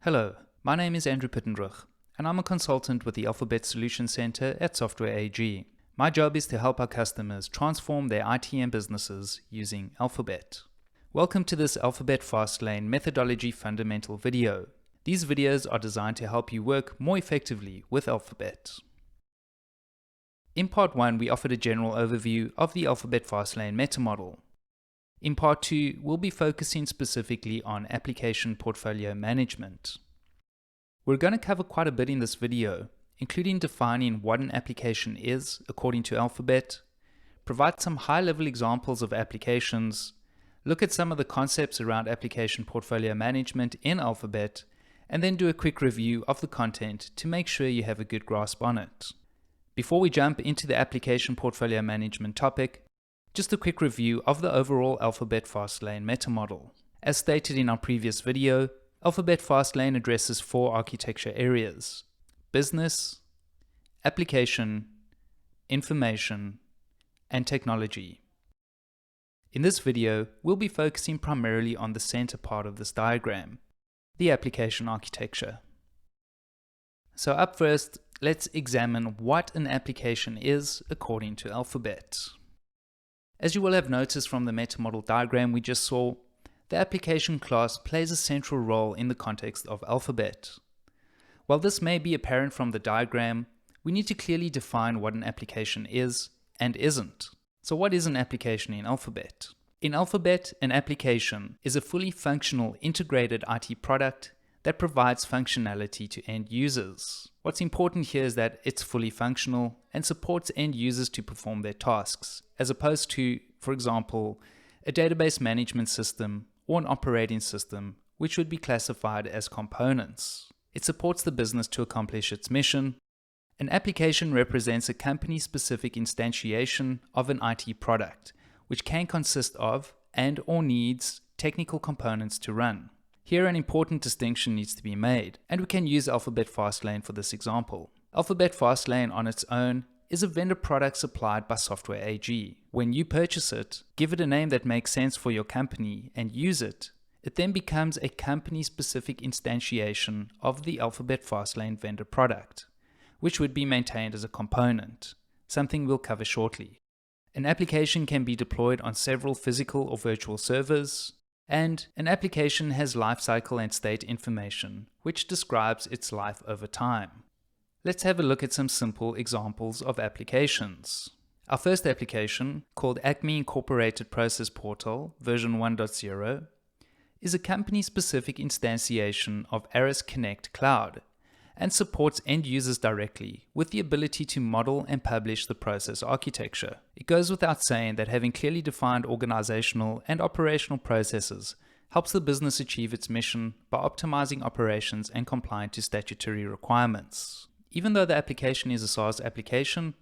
Hello, my name is Andrew Pittendrich, and I'm a consultant with the Alphabet Solution Center at Software AG. My job is to help our customers transform their IT and businesses using Alphabet. Welcome to this Alphabet FastLane Methodology Fundamental video. These videos are designed to help you work more effectively with Alphabet. In part 1, we offered a general overview of the Alphabet FastLane meta model. In part 2, we'll be focusing specifically on application portfolio management. We're going to cover quite a bit in this video, including defining what an application is according to Alphabet, provide some high-level examples of applications, look at some of the concepts around application portfolio management in Alphabet, and then do a quick review of the content to make sure you have a good grasp on it. Before we jump into the application portfolio management topic, just a quick review of the overall Alphabet FastLane meta model. As stated in our previous video, Alphabet FastLane addresses 4 architecture areas: business, application, information, and technology. In this video, we'll be focusing primarily on the center part of this diagram, the application architecture. So up first, let's examine what an application is according to Alphabet. As you will have noticed from the meta model diagram we just saw, the application class plays a central role in the context of Alphabet. While this may be apparent from the diagram, we need to clearly define what an application is and isn't. So what is an application in Alphabet? In Alphabet, an application is a fully functional integrated IT product that provides functionality to end users. What's important here is that it's fully functional and supports end users to perform their tasks, as opposed to, for example, a database management system or an operating system, which would be classified as components. It supports the business to accomplish its mission. An application represents a company-specific instantiation of an IT product, which can consist of and/or needs technical components to run. Here an important distinction needs to be made, and we can use Alphabet FastLane for this example. Alphabet FastLane on its own is a vendor product supplied by Software AG. When you purchase it, give it a name that makes sense for your company and use it, it then becomes a company-specific instantiation of the Alphabet FastLane vendor product, which would be maintained as a component, something we'll cover shortly. An application can be deployed on several physical or virtual servers, and an application has lifecycle and state information, which describes its life over time. Let's have a look at some simple examples of applications. Our first application, called Acme Incorporated Process Portal version 1.0, is a company-specific instantiation of Aris Connect Cloud and supports end users directly with the ability to model and publish the process architecture. It goes without saying that having clearly defined organizational and operational processes helps the business achieve its mission by optimizing operations and complying to statutory requirements. Even though the application is a SaaS application,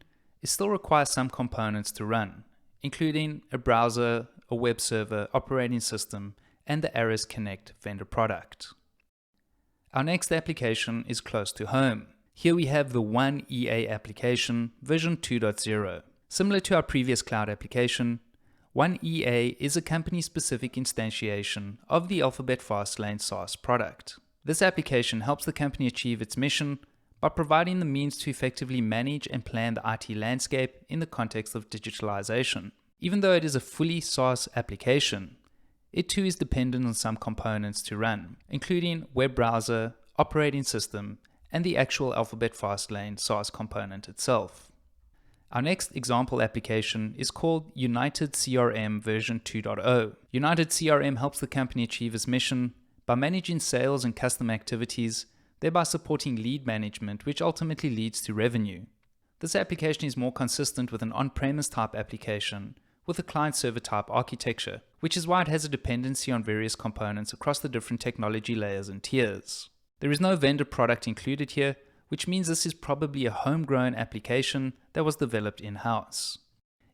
it still requires some components to run, including a browser, a web server, operating system, and the Aris Connect vendor product. Our next application is close to home. Here we have the One EA application version 2.0. Similar to our previous cloud application, One EA is a company-specific instantiation of the Alphabet FastLane SaaS product. This application helps the company achieve its mission by providing the means to effectively manage and plan the IT landscape in the context of digitalization. Even though it is a fully SaaS application, it too is dependent on some components to run, including web browser, operating system, and the actual Alphabet FastLane SaaS component itself. Our next example application is called United CRM version 2.0. United CRM helps the company achieve its mission by managing sales and customer activities, thereby supporting lead management, which ultimately leads to revenue. This application is more consistent with an on-premise type application with a client-server type architecture, which is why it has a dependency on various components across the different technology layers and tiers. There is no vendor product included here, which means this is probably a homegrown application that was developed in-house.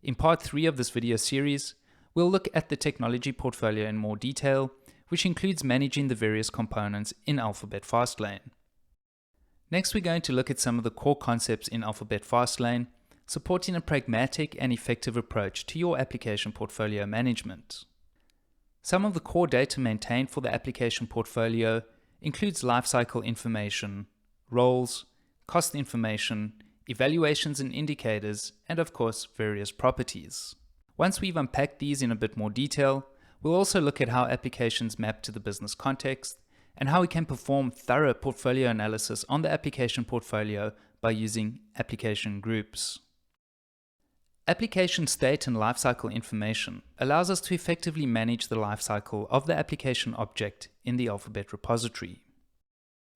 In part 3 of this video series, we'll look at the technology portfolio in more detail, which includes managing the various components in Alphabet FastLane. Next, we're going to look at some of the core concepts in Alphabet FastLane, supporting a pragmatic and effective approach to your application portfolio management. Some of the core data maintained for the application portfolio includes lifecycle information, roles, cost information, evaluations and indicators, and of course, various properties. Once we've unpacked these in a bit more detail, we'll also look at how applications map to the business context and how we can perform thorough portfolio analysis on the application portfolio by using application groups. Application state and lifecycle information allows us to effectively manage the lifecycle of the application object in the Alphabet repository.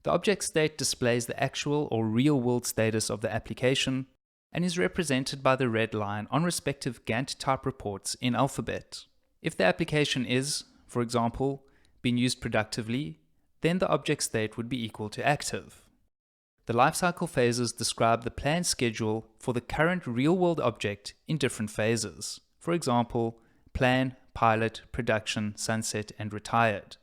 The object state displays the actual or real-world status of the application and is represented by the red line on respective Gantt type reports in Alphabet. If the application is, for example, being used productively, then the object state would be equal to active. The lifecycle phases describe the planned schedule for the current real-world object in different phases. For example, plan, pilot, production, sunset, and retired.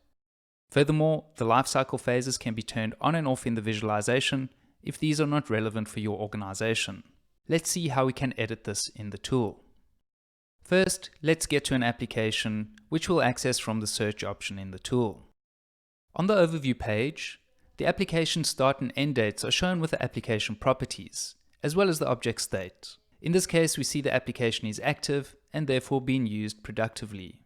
Furthermore, the lifecycle phases can be turned on and off in the visualization if these are not relevant for your organization. Let's see how we can edit this in the tool. First, let's get to an application which we'll access from the search option in the tool. On the overview page, the application start and end dates are shown with the application properties, as well as the object state. In this case, we see the application is active and therefore being used productively.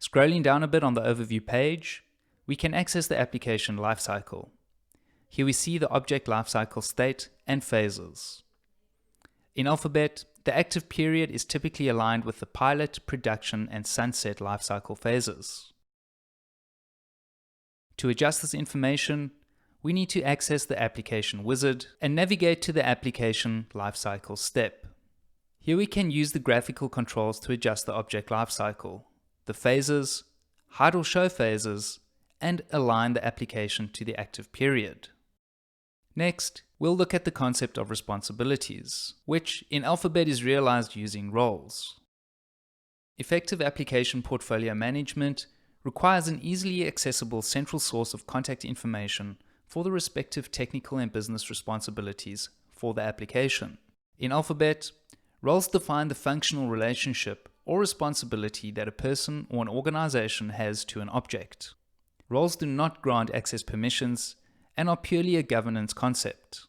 Scrolling down a bit on the overview page, we can access the application lifecycle. Here we see the object lifecycle state and phases. In Alphabet, the active period is typically aligned with the pilot, production, and sunset lifecycle phases. To adjust this information, we need to access the application wizard and navigate to the application lifecycle step. Here we can use the graphical controls to adjust the object lifecycle, the phases, hide or show phases, and align the application to the active period. Next, we'll look at the concept of responsibilities, which in Alphabet is realized using roles. Effective application portfolio management requires an easily accessible central source of contact information for the respective technical and business responsibilities for the application. In Alphabet, roles define the functional relationship or responsibility that a person or an organization has to an object. Roles do not grant access permissions and are purely a governance concept.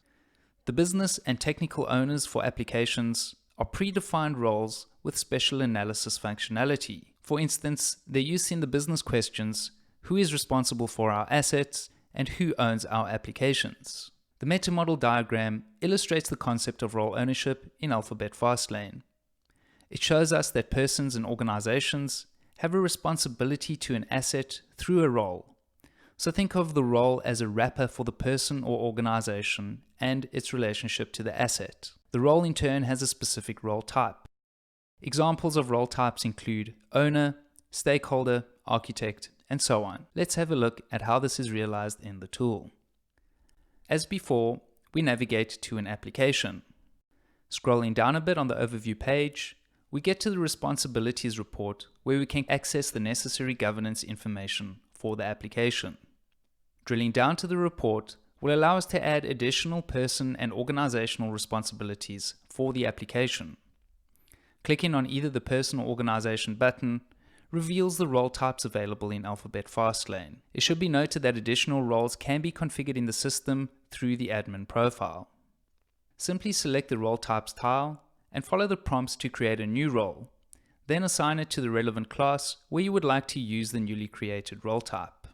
The business and technical owners for applications are predefined roles with special analysis functionality. For instance, their use in the business questions, who is responsible for our assets and who owns our applications. The meta-model diagram illustrates the concept of role ownership in Alphabet FastLane. It shows us that persons and organizations have a responsibility to an asset through a role. So think of the role as a wrapper for the person or organization and its relationship to the asset. The role in turn has a specific role type. Examples of role types include owner, stakeholder, architect, and so on. Let's have a look at how this is realized in the tool. As before, we navigate to an application. Scrolling down a bit on the overview page, we get to the responsibilities report where we can access the necessary governance information for the application. Drilling down to the report will allow us to add additional person and organizational responsibilities for the application. Clicking on either the person or organization button reveals the role types available in Alphabet FastLane. It should be noted that additional roles can be configured in the system through the admin profile. Simply select the role types tile and follow the prompts to create a new role. Then assign it to the relevant class where you would like to use the newly created role type.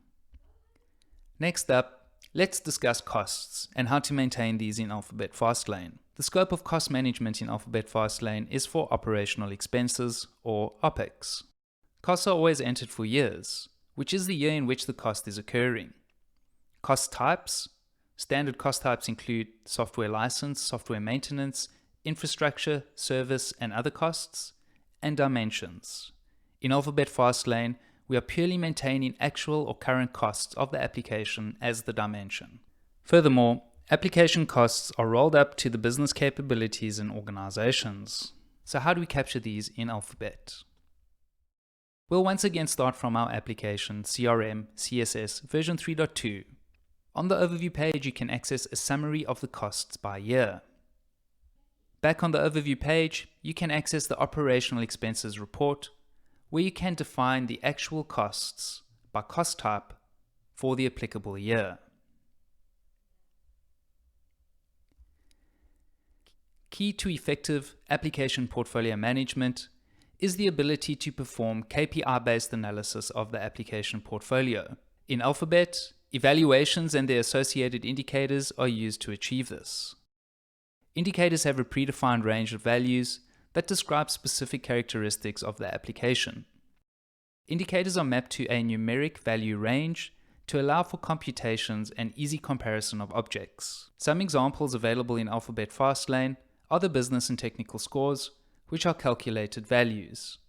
Next up, let's discuss costs and how to maintain these in Alphabet FastLane. The scope of cost management in Alphabet FastLane is for operational expenses, or OPEX. Costs are always entered for years, which is the year in which the cost is occurring. Cost types. Standard cost types include software license, software maintenance, infrastructure, service, and other costs, and dimensions. In Alphabet FastLane, we are purely maintaining actual or current costs of the application as the dimension. Furthermore, application costs are rolled up to the business capabilities in organizations. So how do we capture these in Alphabet? We'll once again start from our application CRM CSS version 3.2. On the overview page, you can access a summary of the costs by year. Back on the overview page, you can access the operational expenses report, where you can define the actual costs by cost type, for the applicable year. Key to effective application portfolio management is the ability to perform KPI-based analysis of the application portfolio. In Alphabet, evaluations and their associated indicators are used to achieve this. Indicators have a predefined range of values that describe specific characteristics of the application. Indicators are mapped to a numeric value range to allow for computations and easy comparison of objects. Some examples available in Alphabet FastLane are the business and technical scores, which are calculated values,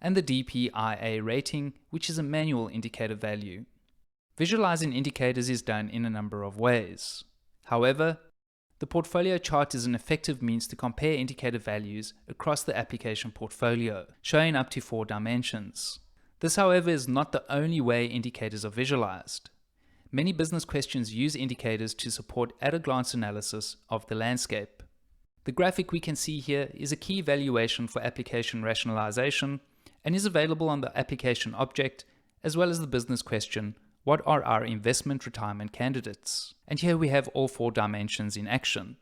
and the DPIA rating, which is a manual indicator value. Visualizing indicators is done in a number of ways. However, the portfolio chart is an effective means to compare indicator values across the application portfolio, showing up to 4 dimensions. This, however, is not the only way indicators are visualized. Many business questions use indicators to support at-a-glance analysis of the landscape. The graphic we can see here is a key evaluation for application rationalization and is available on the application object as well as the business question, what are our investment retirement candidates? And here we have all 4 dimensions in action.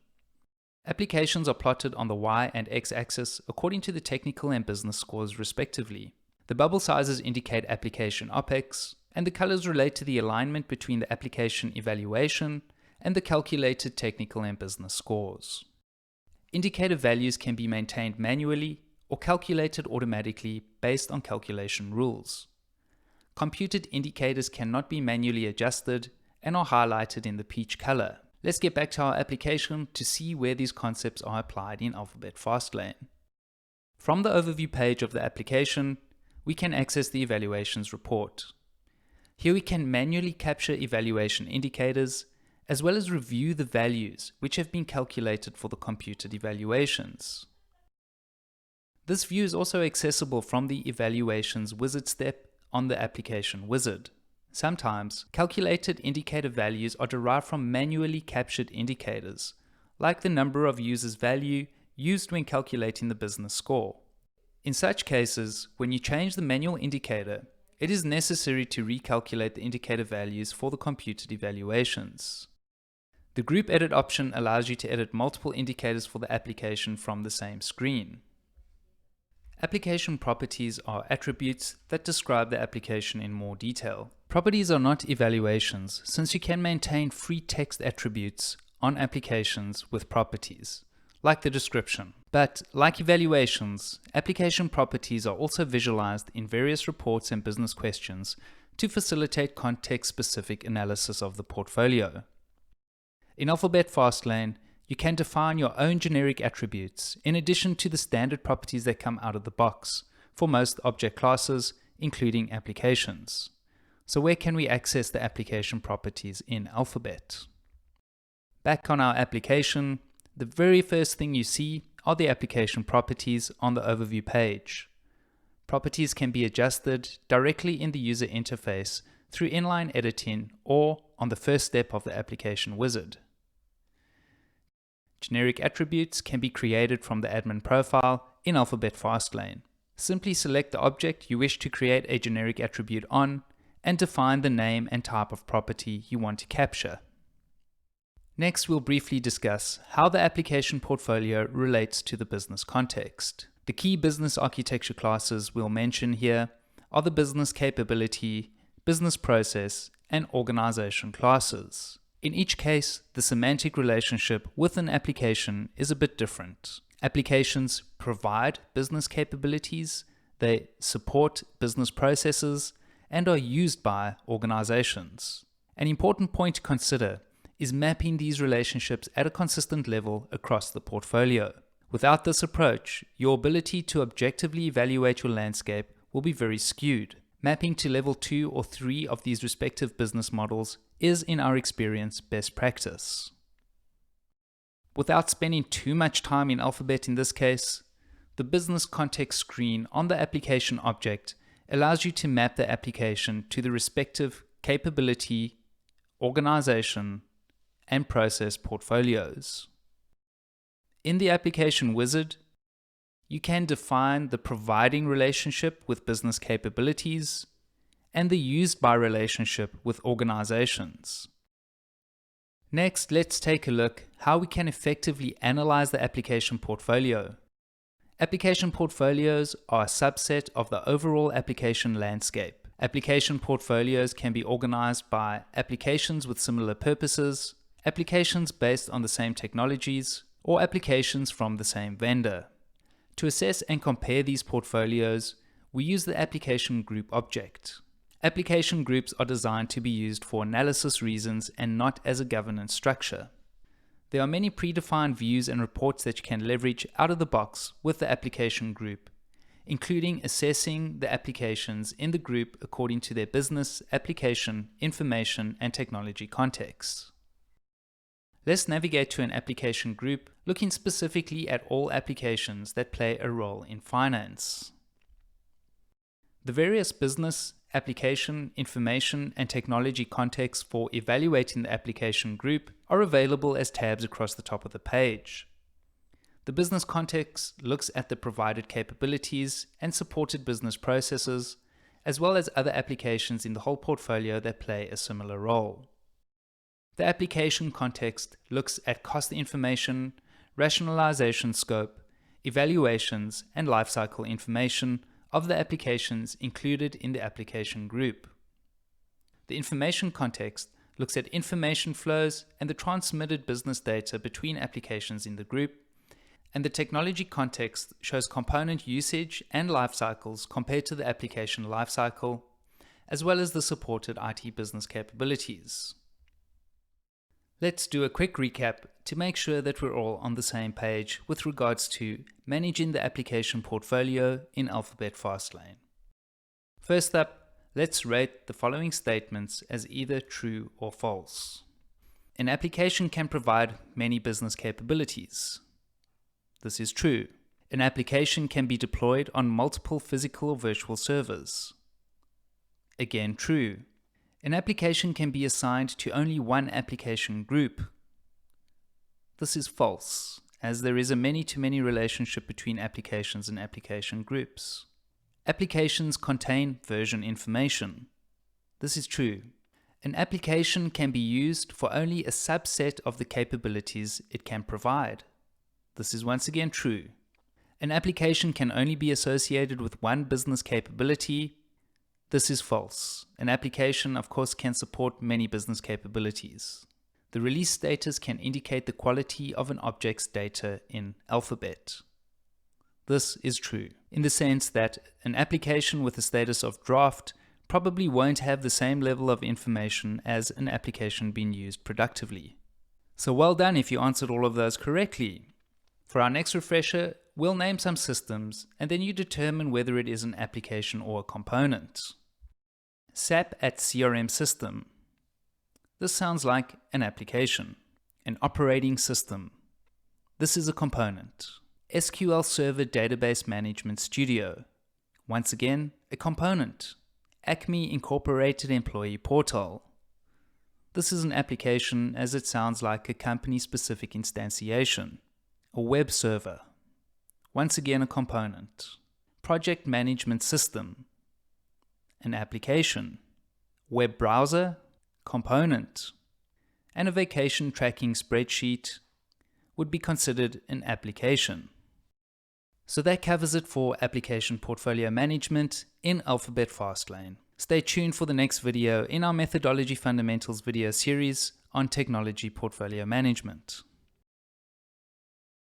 Applications are plotted on the Y and X axis according to the technical and business scores respectively. The bubble sizes indicate application OPEX, and the colors relate to the alignment between the application evaluation and the calculated technical and business scores. Indicator values can be maintained manually or calculated automatically based on calculation rules. Computed indicators cannot be manually adjusted and are highlighted in the peach color. Let's get back to our application to see where these concepts are applied in Alphabet FastLane. From the overview page of the application, we can access the evaluations report. Here we can manually capture evaluation indicators as well as review the values which have been calculated for the computed evaluations. This view is also accessible from the Evaluations Wizard step on the application wizard. Sometimes, calculated indicator values are derived from manually captured indicators, like the number of users' value used when calculating the business score. In such cases, when you change the manual indicator, it is necessary to recalculate the indicator values for the computed evaluations. The Group Edit option allows you to edit multiple indicators for the application from the same screen. Application properties are attributes that describe the application in more detail. Properties are not evaluations, since you can maintain free text attributes on applications with properties, like the description. But, like evaluations, application properties are also visualized in various reports and business questions to facilitate context-specific analysis of the portfolio. In Alphabet FastLane, you can define your own generic attributes in addition to the standard properties that come out of the box for most object classes, including applications. So where can we access the application properties in Alphabet? Back on our application, the very first thing you see are the application properties on the overview page. Properties can be adjusted directly in the user interface through inline editing or on the first step of the application wizard. Generic attributes can be created from the admin profile in Alphabet FastLane. Simply select the object you wish to create a generic attribute on and define the name and type of property you want to capture. Next, we'll briefly discuss how the application portfolio relates to the business context. The key business architecture classes we'll mention here are the business capability, business process, and organization classes. In each case, the semantic relationship with an application is a bit different. Applications provide business capabilities, they support business processes, and are used by organizations. An important point to consider is mapping these relationships at a consistent level across the portfolio. Without this approach, your ability to objectively evaluate your landscape will be very skewed. Mapping to level 2 or 3 of these respective business models is, in our experience, best practice. Without spending too much time in Alphabet in this case, the business context screen on the application object allows you to map the application to the respective capability, organization, and process portfolios. In the application wizard, you can define the providing relationship with business capabilities and the used by relationship with organizations. Next, let's take a look how we can effectively analyze the application portfolio. Application portfolios are a subset of the overall application landscape. Application portfolios can be organized by applications with similar purposes, applications based on the same technologies, or applications from the same vendor. To assess and compare these portfolios, we use the application group object. Application groups are designed to be used for analysis reasons and not as a governance structure. There are many predefined views and reports that you can leverage out of the box with the application group, including assessing the applications in the group according to their business, application, information, and technology contexts. Let's navigate to an application group, looking specifically at all applications that play a role in finance. The various business, application, information, and technology contexts for evaluating the application group are available as tabs across the top of the page. The business context looks at the provided capabilities and supported business processes, as well as other applications in the whole portfolio that play a similar role. The application context looks at cost information, rationalization scope, evaluations, and lifecycle information of the applications included in the application group. The information context looks at information flows and the transmitted business data between applications in the group, and the technology context shows component usage and lifecycles compared to the application lifecycle, as well as the supported IT business capabilities. Let's do a quick recap to make sure that we're all on the same page with regards to managing the application portfolio in Alphabet FastLane. First up, let's rate the following statements as either true or false. An application can provide many business capabilities. This is true. An application can be deployed on multiple physical or virtual servers. Again, true. An application can be assigned to only one application group. This is false, as there is a many-to-many relationship between applications and application groups. Applications contain version information. This is true. An application can be used for only a subset of the capabilities it can provide. This is once again true. An application can only be associated with one business capability. This is false. An application, of course, can support many business capabilities. The release status can indicate the quality of an object's data in Alphabet. This is true, in the sense that an application with a status of draft probably won't have the same level of information as an application being used productively. So well done if you answered all of those correctly. For our next refresher, we'll name some systems, and then you determine whether it is an application or a component. SAP at CRM system. This sounds like an application. An operating system. This is a component. SQL Server Database Management Studio. Once again, a component. Acme Incorporated Employee Portal. This is an application as it sounds like a company-specific instantiation. A web server. Once again, a component. Project Management System. An application. Web browser. Component. And a vacation tracking spreadsheet would be considered an application. So that covers it for application portfolio management in Alphabet FastLane. Stay tuned for the next video in our Methodology Fundamentals video series on technology portfolio management.